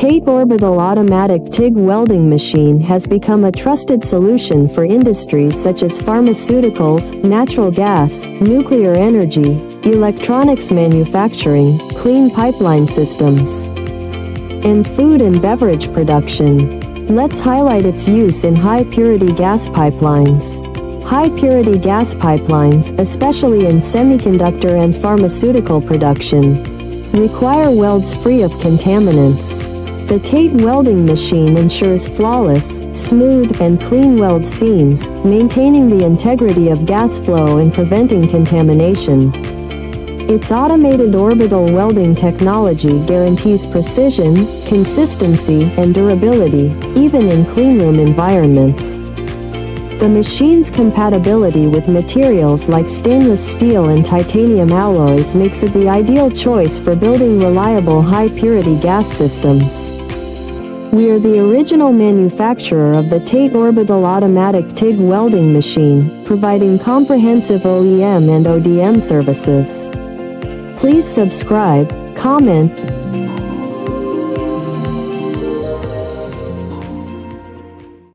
TATE Orbital Automatic TIG welding machine has become a trusted solution for industries such as pharmaceuticals, natural gas, nuclear energy, electronics manufacturing, clean pipeline systems, and food and beverage production. Let's highlight its use in high-purity gas pipelines. High-purity gas pipelines, especially in semiconductor and pharmaceutical production, require welds free of contaminants. The TATE welding machine ensures flawless, smooth, and clean weld seams, maintaining the integrity of gas flow and preventing contamination. Its automated orbital welding technology guarantees precision, consistency, and durability, even in cleanroom environments. The machine's compatibility with materials like stainless steel and titanium alloys makes it the ideal choice for building reliable high-purity gas systems. We are the original manufacturer of the TATE Orbital Automatic TIG welding machine, providing comprehensive OEM and ODM services. Please subscribe, comment,